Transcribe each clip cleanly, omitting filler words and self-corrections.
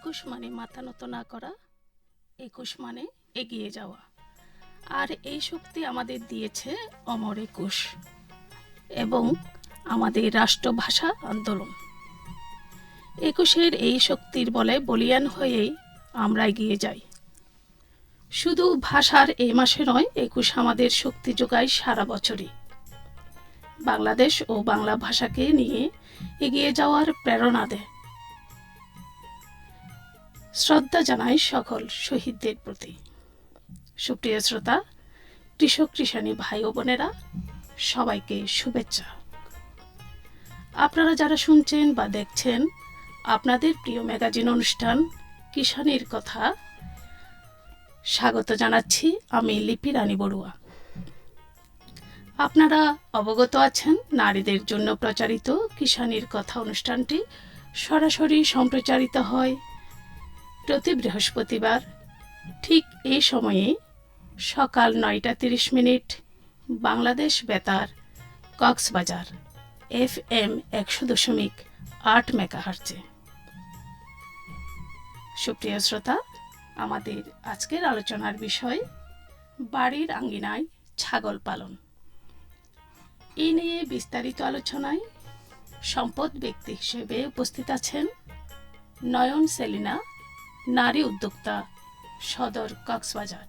একুশ মানে মাথা নত না করা, একুশ মানে এগিয়ে যাওয়া। আর এই শক্তি আমাদের দিয়েছে অমর একুশ এবং আমাদের রাষ্ট্রভাষা আন্দোলন। একুশের এই শক্তির বলে বলিয়ান হয়েই আমরা এগিয়ে যাই। শুধু ভাষার এই মাসে নয়, একুশ আমাদের শক্তি যোগায় সারা বছরই। বাংলাদেশ ও বাংলা ভাষাকে নিয়ে এগিয়ে যাওয়ার প্রেরণা দেয়। শ্রদ্ধা জানাই সকল শহীদদের প্রতি। সুপ্রিয় শ্রোতা, কৃষক কৃষাণী ভাই ও বোনেরা, সবাইকে শুভেচ্ছা। আপনারা যারা শুনছেন বা দেখছেন, আপনাদের প্রিয় ম্যাগাজিন অনুষ্ঠান কিষাণীর কথা স্বাগত জানাচ্ছি আমি লিপি রানী বড়ুয়া। আপনারা অবগত আছেন, নারীদের জন্য প্রচারিত কিষাণীর কথা অনুষ্ঠানটি সরাসরি সম্প্রচারিত হয় প্রতি বৃহস্পতিবার ঠিক এই সময়ে সকাল 9:30 বাংলাদেশ বেতার কক্সবাজার FM 100.8 মেগাহার্টজে। সুপ্রিয় শ্রোতা, আমাদের আজকের আলোচনার বিষয় বাড়ির আঙ্গিনায় ছাগল পালন। এই নিয়ে বিস্তারিত আলোচনায় সম্পদ ব্যক্তি হিসেবে উপস্থিত আছেন নয়ন সেলিনা, নারী উদ্যোক্তা, সদর কক্সবাজার।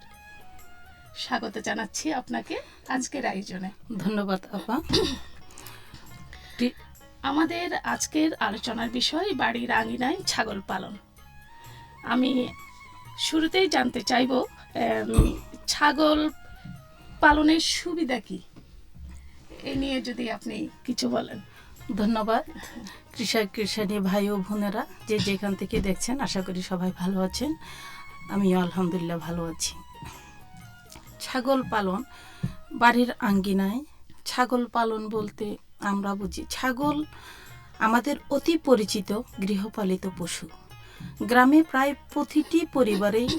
স্বাগত জানাচ্ছি আপনাকে আজকের আয়োজনে। ধন্যবাদ আপা। আমাদের আজকের আলোচনার বিষয় বাড়ির আঙ্গিনায় ছাগল পালন। আমি শুরুতেই জানতে চাইব, ছাগল পালনের সুবিধা কি, এ নিয়ে যদি আপনি কিছু বলেন। ধন্যবাদ। কৃষক কৃষাণী ভাই ও বোনেরা যে যেখান থেকে দেখছেন, আশা করি সবাই ভালো আছেন। আমিও আলহামদুলিল্লাহ ভালো আছি। ছাগল পালন, বাড়ির আঙ্গিনায় ছাগল পালন বলতে আমরা বুঝি ছাগল আমাদের অতি পরিচিত গৃহপালিত পশু। গ্রামে প্রায় প্রতিটি পরিবারেই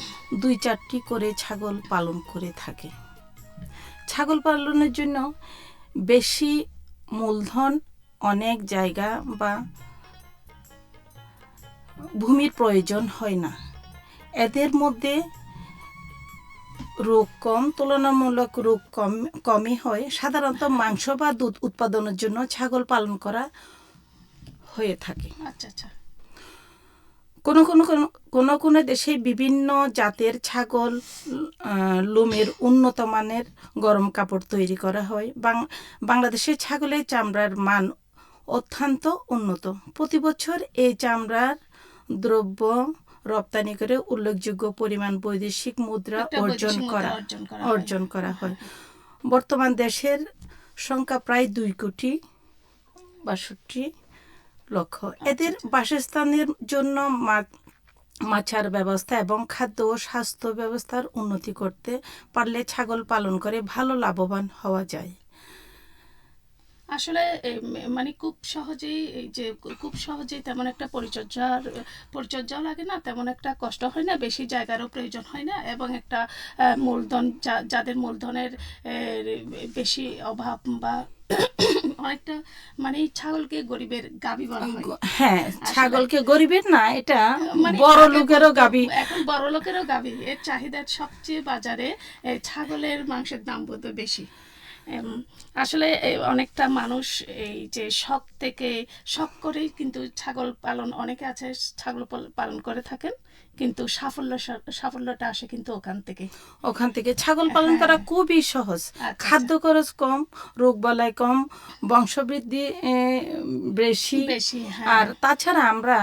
2-4টি করে ছাগল পালন করে থাকে। ছাগল পালনের জন্য বেশি মূলধন, অনেক জায়গা বা ভূমির প্রয়োজন হয় না। এদের মধ্যে রোগ কম, তুলনামূলক রোগ কমই হয়। সাধারণত মাংস বা দুধ উৎপাদনের জন্য ছাগল পালন করা হয়ে থাকে। আচ্ছা। কোনো দেশে বিভিন্ন জাতের ছাগল লোমের উন্নত মানের গরম কাপড় তৈরি করা হয়। বাংলাদেশের ছাগলের চামড়ার মান অত্যন্ত উন্নত। প্রতি বছর এই চামড়ার দ্রব্য রপ্তানি করে উল্লেখযোগ্য পরিমাণ বৈদেশিক মুদ্রা অর্জন করা হয়। বর্তমান দেশের সংখ্যা প্রায় 2,62,00,000। এদের বাসস্থানের জন্য মাছার ব্যবস্থা এবং খাদ্য ও স্বাস্থ্য ব্যবস্থার উন্নতি করতে পারলে ছাগল পালন করে ভালো লাভবান হওয়া যায়। আসলে মানে খুব সহজেই তেমন একটা পরিচর্যাও লাগে না, তেমন একটা কষ্ট হয় না, বেশি জায়গারও প্রয়োজন হয় না, এবং একটা মূলধন, যাদের মূলধনের বেশি অভাব বা অনেকটা, মানে ছাগলকে গরিবের গাবি বলা হয়। হ্যাঁ, ছাগলকে গরিবের না, এটা বড় লোকেরও গাবি। এখন বড় লোকেরও গাবি। এর চাহিদা সবচেয়ে বাজারে ছাগলের মাংসের দাম বোধ বেশি। আসলে অনেকটা মানুষ এই যে শখ করেই কিন্তু ছাগল পালন, অনেকে আছে ছাগল পালন করে থাকেন, কিন্তু সাফল্যটা আসে কিন্তু ওখান থেকে। ছাগল পালন করা খুবই সহজ। খাদ্য খরচ কম, রোগবালাই কম, বংশবৃদ্ধি বেশি। আর তাছাড়া আমরা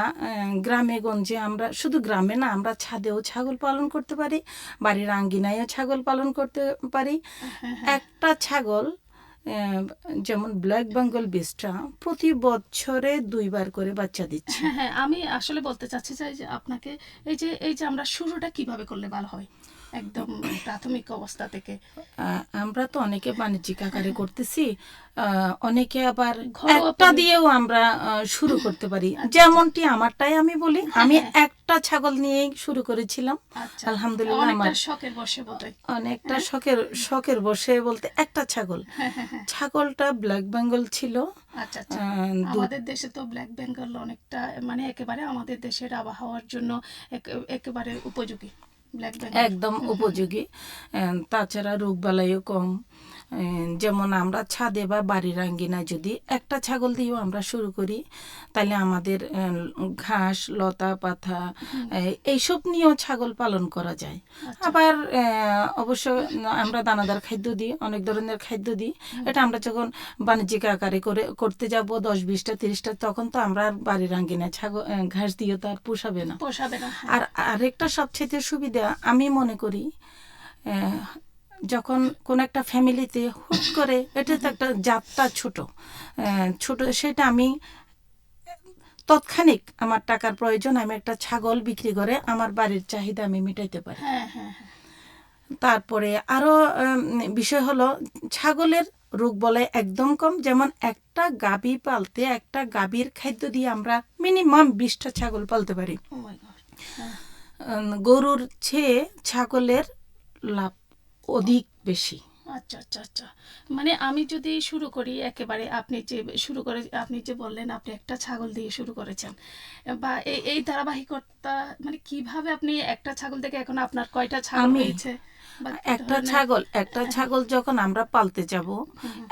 গ্রামে গঞ্জে, আমরা শুধু গ্রামে না, আমরা ছাদেও ছাগল পালন করতে পারি, বাড়ির আঙ্গিনায়ও ছাগল পালন করতে পারি। একটা ছাগল, যেমন ব্ল্যাক বেঙ্গল বিস্ট্রা, প্রতি বছরে 2বার করে বাচ্চা দিচ্ছে। হ্যাঁ, আমি আসলে বলতে চাচ্ছি যে আপনাকে, এই যে আমরা শুরুটা কিভাবে করলে ভালো হয়, একদম প্রাথমিক অবস্থা থেকে? আমরা তো অনেকে বাণিজ্যিক আকারে করতেছি, অনেকে আবার ঘরোয়া একটা পদ্ধতি- দিয়েও আমরা শুরু করতে পারি। যেমনটি আমারটাই আমি বলি, আমি হ্যাঁ। একটা ছাগল নিয়েই শুরু করেছিলাম। আচ্ছা, আলহামদুলিল্লাহ অনেকটা আমার শখের বসে বোধহয়। অনেকটা শখের বসে বলতে একটা ছাগল, ছাগলটা ব্ল্যাক বেঙ্গল ছিল। আচ্ছা আচ্ছা। দু আমাদের দেশে তো ব্ল্যাক বেঙ্গল অনেকটা মানে একেবারে আমাদের দেশের আবহাওয়ার জন্য একেবারে উপযোগী ব্ল্যাক বেঙ্গল। একদম উপযোগী। তাছাড়া রোগবালাইও কম। যেমন আমরা ছাদে বা বাড়ির আঙ্গিনায় যদি একটা ছাগল দিয়েও আমরা শুরু করি, তাহলে আমাদের ঘাস লতা পাতা এইসব নিয়েও ছাগল পালন করা যায়। আবার অবশ্য আমরা দানাদার খাদ্য দিই, অনেক ধরনের খাদ্য দিই। এটা আমরা যখন বাণিজ্যিক আকারে করতে যাব 10-20টা 30টা, তখন তো আমরা আর বাড়ির আঙ্গিনায় ছাগল ঘাস দিয়ে তো আর পোষাবে না। পোষাবে না। আর আরেকটা সবচেয়ে সুবিধা আমি মনে করি, যখন কোন একটা ফ্যামিলিতে হুট করে, এটা তো একটা জাতটা ছোট, সেটা আমি তৎক্ষণিক আমার টাকার প্রয়োজন, আমি একটা ছাগল বিক্রি করে আমার বাড়ির চাহিদা আমি মেটাইতে পারি। হ্যাঁ হ্যাঁ হ্যাঁ। তারপরে আরো বিষয় হলো, ছাগলের রোগ বলাই একদম কম। যেমন একটা গাভী পালতে, একটা গাভীর খাদ্য দিয়ে আমরা মিনিমাম 20টা ছাগল পালতে পারি। ও মাই গড। গরুর চেয়ে ছাগলের লাভ অধিক বেশি। আচ্ছা আচ্ছা আচ্ছা। মানে আমি যদি শুরু করি একেবারে, আপনি যে বললেন আপনি একটা ছাগল দিয়ে শুরু করেছেন, বা এই ধারাবাহিকতা মানে কিভাবে আপনি একটা ছাগল থেকে এখন আপনার কয়টা ছাগল হয়েছে? বা কি একটা ছাগল যখন আমরা পালতে যাব,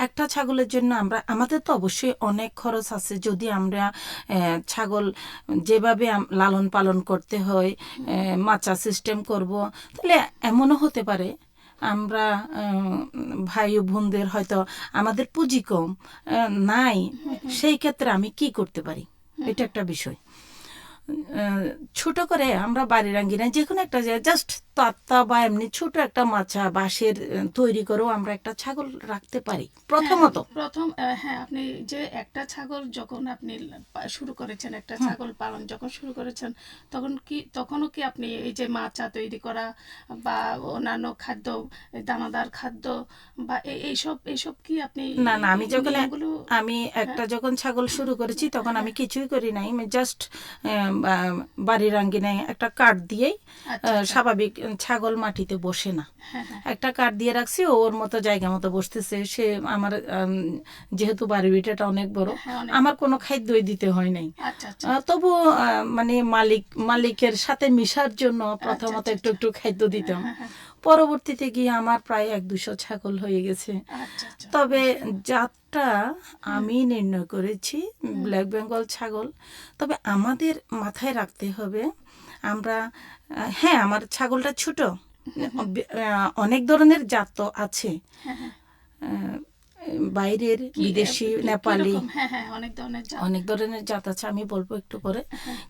একটা ছাগলের জন্য আমাদের তো অবশ্যই অনেক খরচ আছে। যদি আমরা ছাগল যেভাবে লালন পালন করতে হয়, মাচা সিস্টেম করব, তাহলে এমনও হতে পারে আমরা ভাই ও বোনদের হয়তো আমাদের পুঁজি কম নাই, সেই ক্ষেত্রে আমি কি করতে পারি, এটা একটা বিষয়। ছোট করে আমরা বাড়ির আঙ্গিনায় যে কোনো একটা জাস্ট তাত্তা বা এমনি ছোট একটা মাচা বাঁশের তৈরি করেও আমরা একটা ছাগল রাখতে পারি প্রথমত। হ্যাঁ, আপনি যে একটা ছাগল যখন আপনি শুরু করেছেন, একটা ছাগল পালন যখন শুরু করেছেন, তখনও কি আপনি এই যে মাচা তৈরি করা বা অন্যান্য খাদ্য, দানাদার খাদ্য বা এইসব কি আপনি? না আমি নিয়মগুলো- যখন ছাগল শুরু করেছি তখন আমি কিছুই করি নাই। আমি জাস্ট বাড়ির আঙ্গিনায় একটা কাঠ দিয়েই, স্বাভাবিক ছাগল মাটিতে বসে না, একটা কাঠ দিয়ে রাখছি, ওর মতো জায়গা মতো বসতেছে সে। আমার যেহেতু বাড়ি ভিটাটা অনেক বড়, আমার কোনো খাদ্যই দিতে হয় নাই। তবু মানে মালিকের সাথে মিশার জন্য প্রথমত একটু খাদ্য দিতাম। পরবর্তীতে গিয়ে আমার প্রায় 100-200 ছাগল হয়ে গেছে। তবে জাতটা আমি নির্ণয় করেছি ব্ল্যাক বেঙ্গল ছাগল। তবে আমাদের মাথায় রাখতে হবে, আমরা আমার ছাগলটা ছোট, অনেক ধরনের জাত তো আছে, বাইরের বিদেশি নেপালি অনেক ধরনের জাত আছে, আমি বলবো একটু পরে।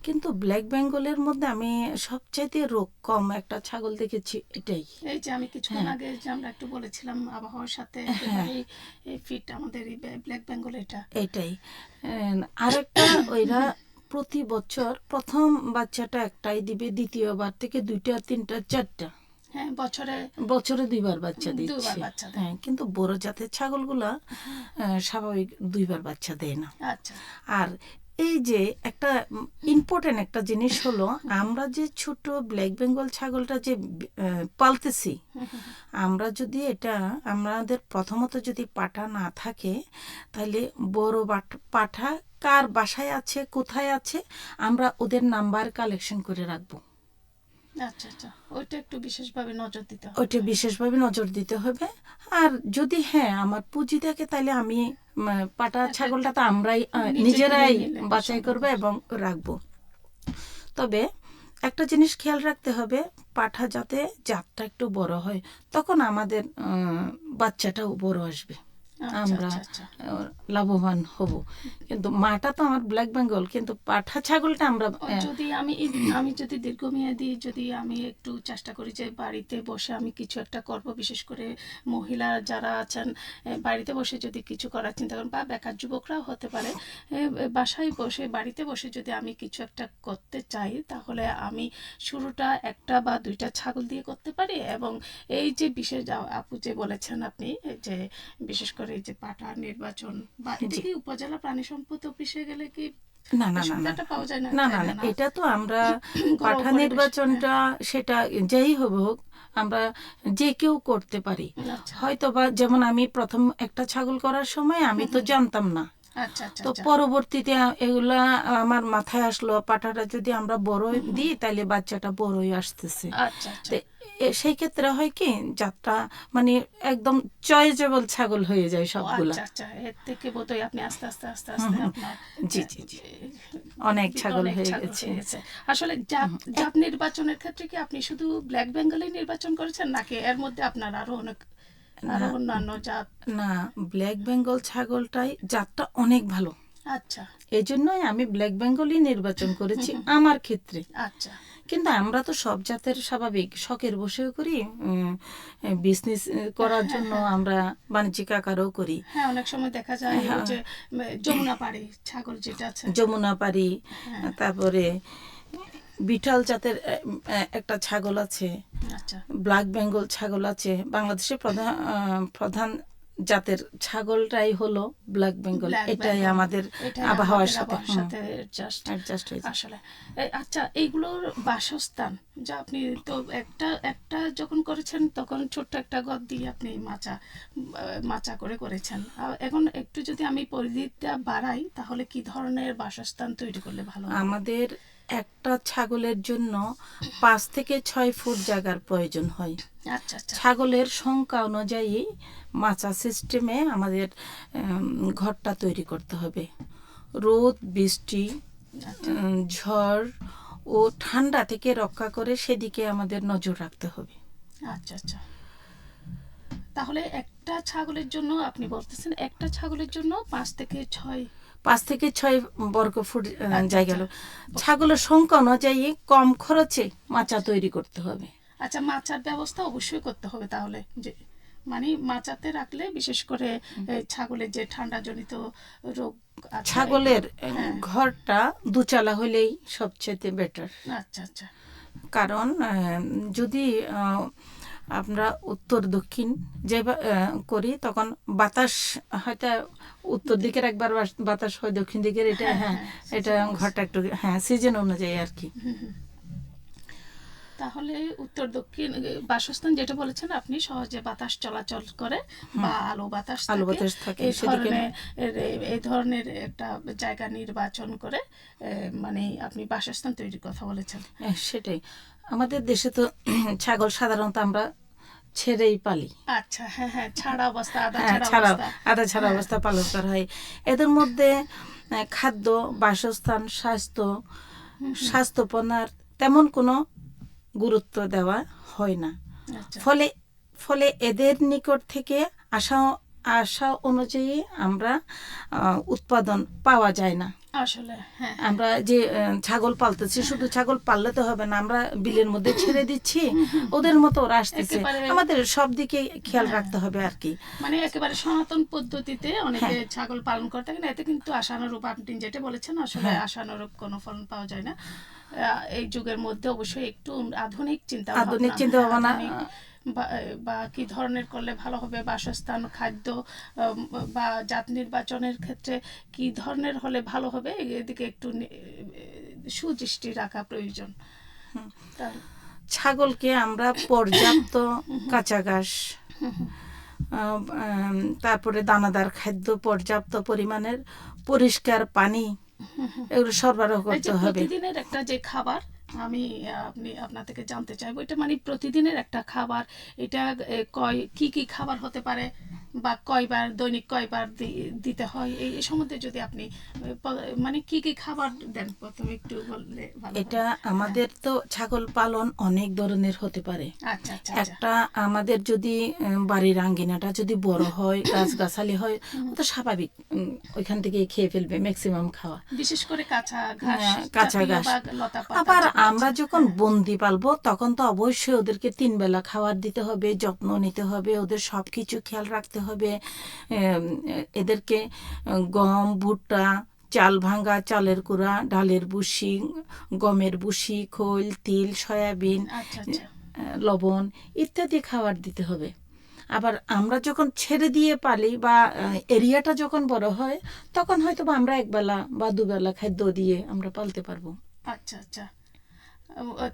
কিন্তু ব্ল্যাক বেঙ্গলের মধ্যে আমি সবচাইতে রোগ কম একটা ছাগল দেখেছি, এটাই। এই যে আমি কিছুক্ষণ আগে যে আমরা একটু বলেছিলাম আবহাওয়ার সাথে ফিট আমাদের এই ব্ল্যাক বেঙ্গল, এটাই। আরেকটা, ওইরা প্রতি বছর প্রথম বাচ্চাটা একটাই দিবে, দ্বিতীয়বার থেকে 2টা 3টা 4টা, বছরে 2বার বাচ্চা দিচ্ছে। হ্যাঁ, কিন্তু বড় জাতের ছাগলগুলা স্বাভাবিক 2বার বাচ্চা দেয় না। আর এই যে একটা ইম্পর্টেন্ট একটা জিনিস হলো, আমরা যে ছোট ব্ল্যাক বেঙ্গল ছাগলটা যে পালতেছি, আমরা যদি আমাদের প্রথমত যদি পাঠা না থাকে, তাহলে বড় পাঠা কার বাসায় আছে, কোথায় আছে, আমরা ওদের নাম্বার কালেকশন করে রাখবো। ওইটা বিশেষভাবে নজর দিতে হবে। আর যদি আমার পুঁজি থাকে, তাহলে আমি পাটা ছাগলটা তো আমরাই নিজেরাই বাছাই করবো এবং রাখবো। তবে একটা জিনিস খেয়াল রাখতে হবে, পাঠা যাতে জাতটা একটু বড় হয়, তখন আমাদের বাচ্চাটাও বড় আসবে। আচ্ছা, আমরা আচ্ছা, আচ্ছা। লাভবান হব। কিন্তু মাটা তো আমার ব্ল্যাক বেঙ্গল, কিন্তু পাঠা ছাগলটা আমরা যদি আমি যদি দীর্ঘমেয়াদী যদি আমি একটু চেষ্টা করি যে বাড়িতে বসে আমি কিছু একটা করব, বিশেষ করে মহিলা যারা আছেন বাড়িতে বসে যদি কিছু করার চিন্তা করেন, বা বেকার যুবকরাও হতে পারে, বাসায় বসে বাড়িতে বসে যদি আমি কিছু একটা করতে চাই, তাহলে আমি শুরুটা একটা বা দুইটা ছাগল দিয়ে করতে পারি। এবং এই যে বিশেষ আপু যে বলেছেন আপনি যে বিশেষ করে এই যে পাঠা নির্বাচন, বা এটা জি। কি উপজেলা প্রাণী সম্পদ অফিসে গেলে কি না না এই না না সুবিধাটা পাওয়া যায় না? না তাই না না? না, এটা তো আমরা ঘরোয়া পাঠা পরিবেশ। নির্বাচনটা সেটা যেই হোক আমরা যে কেউ করতে পারি। আচ্ছা, হয়তো বা যেমন আমি প্রথম একটা ছাগল করার সময় আমি তো জানতাম না, আচ্ছা, আচ্ছা, তো আচ্ছা, পরবর্তীতে এগুলা আমার মাথায় আসলো, পাঠাটা যদি আমরা বড় দিই তাহলে বাচ্চাটা বড়ই আসতেছে। আচ্ছা, আচ্ছা। তো সেই ক্ষেত্রে হয় কি, যাত্রা মানে একদম চয়েজেবল ছাগল হয়ে যায় ও সবগুলা। আচ্ছা, আচ্ছা। এর থেকে বোধহয় আপনি আস্তে আস্তে আস্তে হুম, আস্তে হুম। আপনার জি জি জি, অনেক ছাগল অনেক হয়ে ছাগল গেছে। হয়ে গেছে। আসলে জাত নির্বাচনের ক্ষেত্রে কি আপনি শুধু ব্ল্যাক বেঙ্গলি নির্বাচন করেছেন, নাকি এর মধ্যে আপনার আরো না অন্যান্য জাত? না, ব্ল্যাক বেঙ্গল ছাগলটাই জাতটা অনেক ভালো, আচ্ছা, এই জন্যই আমি ব্ল্যাক বেঙ্গলই নির্বাচন করেছি আমার ক্ষেত্রে। আচ্ছা। কিন্তু আমরা তো সব জাতের স্বাভাবিক শখের বসেও করি, বিজনেস করার জন্য আমরা বাণিজ্যিক আকারও করি। হ্যাঁ, অনেক সময় দেখা যায় ওই হ্যাঁ, যে যমুনা পাড়ি ছাগল যেটা আছে। যমুনা পারি, হ্যাঁ, তারপরে বিঠাল জাতের একটা ছাগল আছে, আচ্ছা। ব্ল্যাক বেঙ্গল ছাগল আছে। বাংলাদেশের প্রধান জাতের ছাগলটাই হলো ব্ল্যাক বেঙ্গল। ব্ল্যাক এটাই বেঙ্গল, আমাদের এটাই আবহাওয়ার আমাদের সাথে আবহাওয়ার সাথে অ্যাডজাস্ট হয়েছে। আসলে আচ্ছা, এইগুলোর বাসস্থান, যা আপনি তো একটা যখন করেছেন তখন ছোট্ট একটা ঘর দিয়ে আপনি মাচা করে করেছেন। এখন একটু যদি আমি পরিধিটা বাড়াই, তাহলে কি ধরনের বাসস্থান তৈরি করলে ভালো হবে? আমাদের একটা ছাগলের জন্য 5 থেকে 6 ফুট জায়গার প্রয়োজন হয়। আচ্ছা, আচ্ছা, ছাগলের সংখ্যা অনুযায়ী মাচা সিস্টেমে আমাদের ঘরটা তৈরি করতে হবে। রোদ বৃষ্টি, আচ্ছা, ঝড় ও ঠান্ডা থেকে রক্ষা করে সেদিকে আমাদের নজর রাখতে হবে। আচ্ছা, আচ্ছা। তাহলে একটা ছাগলের জন্য আপনি বলতেছেন একটা ছাগলের জন্য 5 থেকে 6 বর্গ ফুট আচ্ছা, জায়গা। আচ্ছা। ছাগলের সংখ্যা অনুযায়ী কম খরচে মাচা তৈরি করতে হবে। আচ্ছা, মাচার ব্যবস্থা অবশ্যই করতে হবে তাহলে, যে মানে মাচাতে রাখলে বিশেষ করে ছাগলের যে ঠান্ডাজনিত রোগ আছে। ছাগলের হ্যাঁ। ঘরটা দুচালা হলেই সবচেয়ে বেটার। আচ্ছা, আচ্ছা, কারণ যদি আমরা উত্তর দক্ষিণ যে করি, তখন বাতাস হয়তো উত্তর দিকের একবার বাতাস হয়, দক্ষিণ দিকের এটা হ্যাঁ এটা ঘরটা একটু সিজন অনুযায়ী আর কি। তাহলে উত্তর দক্ষিণ বাসস্থান যেটা বলেছেন আপনি, সহজে বাতাস চলাচল করে বা আলো বাতাস থাকে সেদিকে এই ধরনের একটা জায়গা নির্বাচন করে মানে আপনি বাসস্থান তৈরির কথা বলেছেন। সেটাই। আমাদের দেশে তো ছাগল সাধারণত আমরা ছেড়েই পালি। আচ্ছা, হ্যাঁ, হ্যাঁ, ছাড়া অবস্থা, আধা ছাড়া অবস্থা পালন করা হয়। এদের মধ্যে খাদ্য, বাসস্থান, স্বাস্থ্যপনার তেমন কোনো গুরুত্ব দেওয়া হয় না। আচ্ছা, ফলে এদের নিকট থেকে আশা অনুযায়ী আমরা উৎপাদন পাওয়া যায় না। আসলে হ্যাঁ, আমরা যে ছাগল পালতেছি, শুধু ছাগল পাললে তো হবে না, আমরা বিলের মধ্যে ছেড়ে দিচ্ছি, ওদের মতো ওরা আসতেছে, আমাদের সব দিকে খেয়াল রাখতে হবে আর কি। মানে একেবারে সনাতন পদ্ধতিতে অনেকে ছাগল পালন করে থাকেন, এতে কিন্তু আশানুরূপ আপনি যেটা বলেছেন আসলে আশানুরূপ কোনো ফলন পাওয়া যায় না। এই যুগের মধ্যে অবশ্যই একটু আধুনিক চিন্তা ভাবনা বা কি ধরনের করলে ভালো হবে, বাসস্থান, খাদ্য বা জাত নির্বাচনের ক্ষেত্রে কি ধরনের হলে ভালো হবে, এদিকে একটু সুদৃষ্টি রাখা প্রয়োজন। ছাগলকে আমরা পর্যাপ্ত কাঁচা ঘাস, তারপরে দানাদার খাদ্য, পর্যাপ্ত পরিমাণের পরিষ্কার পানি, এগুলো সরবরাহ করতে হবে। প্রতিদিনের একটা যে খাবার, আমি আপনার থেকে জানতে চাইবো, এটা মানে প্রতিদিনের একটা খাবার, এটা কি কি খাবার হতে পারে বা কয়বার, দৈনিক কয়বার দিতে হয়, এই সম্বন্ধে যদি আপনি মানে কি কি খাবার দেন প্রথমে একটু বললে ভালো হয়। এটা আমাদের তো ছাগল পালন অনেক ধরনের হতে পারে। আচ্ছা আচ্ছা আচ্ছা। একটা আমাদের যদি বাড়ির আঙ্গিনাটা যদি বড় হয়, গাছগাছালি হয়, ও তো স্বাভাবিক ওইখান থেকে খেয়ে ফেলবে ম্যাক্সিমাম খাওয়া, বিশেষ করে কাঁচা ঘাস কাঁচা জাতীয় ঘাস। বা লতা পাতা আবার যেগুলো আমরা আছে। যখন বন্দি পালবো তখন তো অবশ্যই ওদেরকে 3 বেলা খাবার দিতে হবে, যত্ন নিতে হবে, ওদের সব কিছু খেয়াল রাখতে হবে। এদেরকে গম, ভুট্টা, চাল ভাঙ্গা, চালের কুড়া, ডালের বুসি, গমের বুসি, খোল, তিল, সয়াবিন, আচ্ছা আচ্ছা। লবণ ইত্যাদি খাবার দিতে হবে। আবার আমরা যখন ছেড়ে দিয়ে পালি বা এরিয়াটা যখন বড় হয় তখন হয়তো বা আমরা একবেলা বা দুবেলা খাদ্য দিয়ে আমরা পালতে পারবো। আচ্ছা আচ্ছা।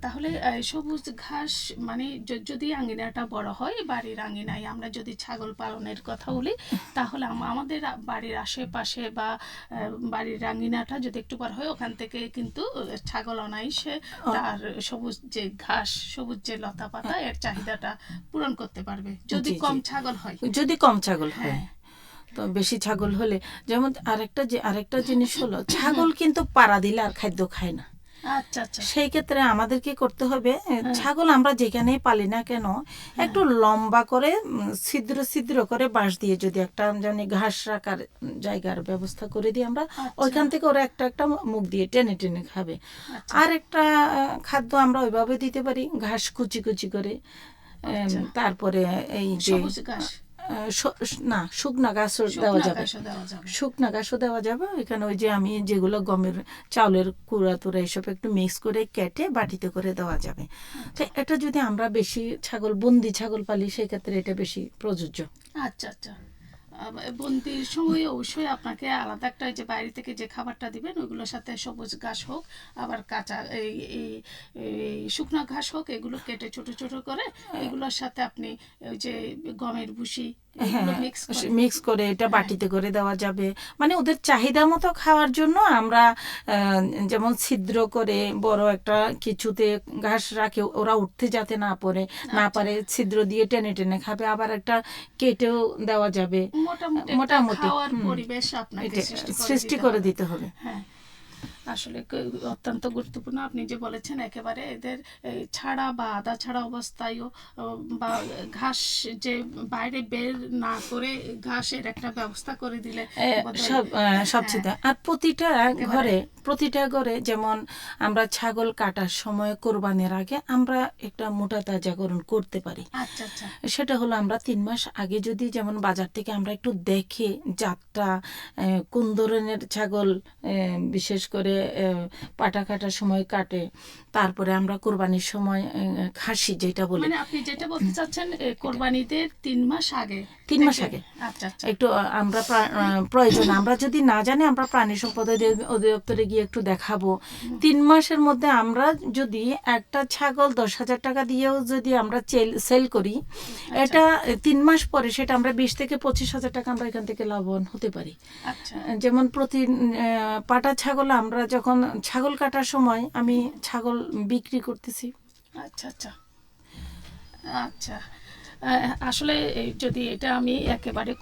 তাহলে সবুজ ঘাস মানে যদি আঙ্গিনাটা বড় হয়, বাড়ির আঙ্গিনায় আমরা যদি ছাগল পালনের কথা বলি, তাহলে আমাদের বাড়ির আশেপাশে বা বাড়ির আঙ্গিনাটা যদি একটু বড় হয়, ওখান থেকে কিন্তু ছাগল অনায়াসে তার সবুজ যে ঘাস, সবুজ যে লতা পাতা, এর চাহিদাটা পূরণ করতে পারবে যদি জি, জি। কম ছাগল হয়। যদি কম ছাগল হয়। হ্যাঁ। তো বেশি ছাগল হলে যেমন আরেকটা জিনিস হলো, ছাগল কিন্তু পাড়া দিলে আর খাদ্য খায় না। আচ্ছা আচ্ছা। সেই ক্ষেত্রে আমাদের কি করতে হবে, ছাগল আমরা যেখানেই পালি না কেন একটু লম্বা করে ছিদ্র ছিদ্র করে বাঁশ দিয়ে যদি একটা জানি ঘাস রাখার জায়গার ব্যবস্থা করে দিই আমরা, ওইখান থেকে ওরা একটা একটা মুখ দিয়ে টেনে টেনে খাবে। আর একটা খাদ্য আমরা ওইভাবে দিতে পারি, ঘাস কুচি কুচি করে। তারপরে এই যে সবুজ ঘাস না, শুকনা ঘাসও দেওয়া যাবে, ঘাসও দেওয়া যাবে। শুকনা ঘাসও দেওয়া যাবে। এখানে ওই যে আমি যেগুলো গমের চাউলের কুড়া টুড়া এইসব একটু মিক্স করে কেটে বাটিতে করে দেওয়া যাবে। তো এটা যদি আমরা বেশি ছাগল, বন্দি ছাগল পালি, সেই ক্ষেত্রে এটা বেশি প্রযোজ্য। আচ্ছা আচ্ছা। বন্দির সময় অবশ্যই আপনাকে আলাদা একটা যে বাইরে থেকে যে খাবারটা দিবেন ওইগুলোর সাথে সবুজ ঘাস হোক, আবার কাঁচা এই শুকনো ঘাস হোক, এগুলো কেটে ছোট ছোট করে এগুলোর সাথে আপনি ওই যে গমের ভুসি মিক্স করে এটা বাটিতে করে দেওয়া যাবে। মানে ওদের চাহিদা মতো খাওয়ার জন্য আমরা যেমন ছিদ্র করে বড় একটা কিছুতে ঘাস রাখে, ওরা উঠতে যাতে না পারে ছিদ্র দিয়ে টেনে টেনে খাবে। আবার একটা কেটেও দেওয়া যাবে। মোটামুটি পরিবেশ আপনাকে সৃষ্টি করে দিতে হবে। হ্যাঁ, আসলে অত্যন্ত গুরুত্বপূর্ণ। আপনি যে বলেছেন একেবারে এদের ছাড়া বা আধা ছাড়া অবস্থায়ও বা ঘাস যে বাইরে বের না করে ঘাসের একটা ব্যবস্থা করে দিলে সবচেয়ে। আর প্রতিটা ঘরে যেমন আমরা ছাগল কাটার সময়, কোরবানির আগে আমরা একটা মোটা তাজাকরণ করতে পারি। আচ্ছা আচ্ছা। সেটা হলো আমরা 3 মাস আগে যদি যেমন বাজার থেকে আমরা একটু দেখে জাতটা কোন ধরনের ছাগল বিশেষ করে পাটা কাটার সময় কাটে, তারপরে আমরা কোরবানির সময় খাসি যেটা বলি, মানে আপনি যেটা বলতে চাচ্ছেন কোরবানিদের 3 মাস আগে। 3 মাস আগে আচ্ছা আচ্ছা। একটু আমরা প্রয়োজন, আমরা যদি না জানি আমরা প্রাণী সম্পদ অধিদপ্তরে গিয়ে একটু দেখাবো। 3 মাসের মধ্যে আমরা যদি একটা ছাগল 10,000 টাকা দিয়েও যদি আমরা সেল করি, এটা 3 মাস পরে সেটা আমরা 20 থেকে 25,000 টাকা আমরা এখান থেকে লাভবান হতে পারি। যেমন প্রতি পাটা ছাগল আমরা যখন ছাগল কাটার সময় আমি ছাগল বিক্রি করতেছি। আচ্ছা আচ্ছা আচ্ছা। আসলে যদি এটা আমি একেবারে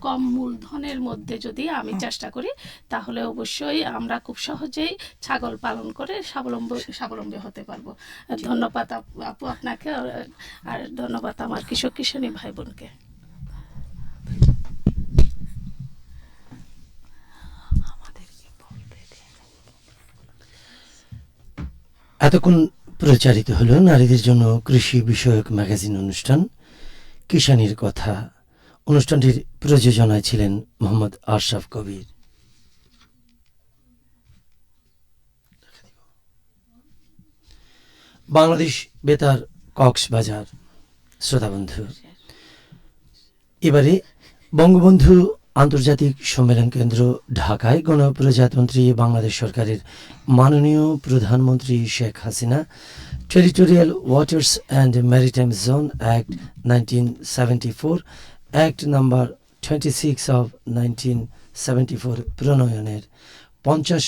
কম মূলধনের মধ্যে যদি আমি চেষ্টা করি, তাহলে অবশ্যই আমরা খুব সহজেই ছাগল পালন করে স্বাবলম্বী হতে পারবো। ধন্যবাদ আপু আপনাকে, আর ধন্যবাদ আমার কৃষক কিষানী ভাই বোনকে। এতক্ষণ প্রচারিত হলো নারীদের জন্য কৃষি বিষয়ক ম্যাগাজিন অনুষ্ঠান কিষানীর কথা। অনুষ্ঠানটির প্রযোজনায় ছিলেন মোহাম্মদ আশরাফ কবির। বাংলাদেশ বেতার, কক্সবাজার। শ্রোতাবন্ধু, এবারে বঙ্গবন্ধু আন্তর্জাতিক সম্মেলন কেন্দ্র ঢাকায় গণপ্রজাতন্ত্রী বাংলাদেশ সরকারের মাননীয় প্রধানমন্ত্রী Sheikh Hasina territorial waters and maritime zone act 1974, act number 26 of 1974 প্রণয়নের 50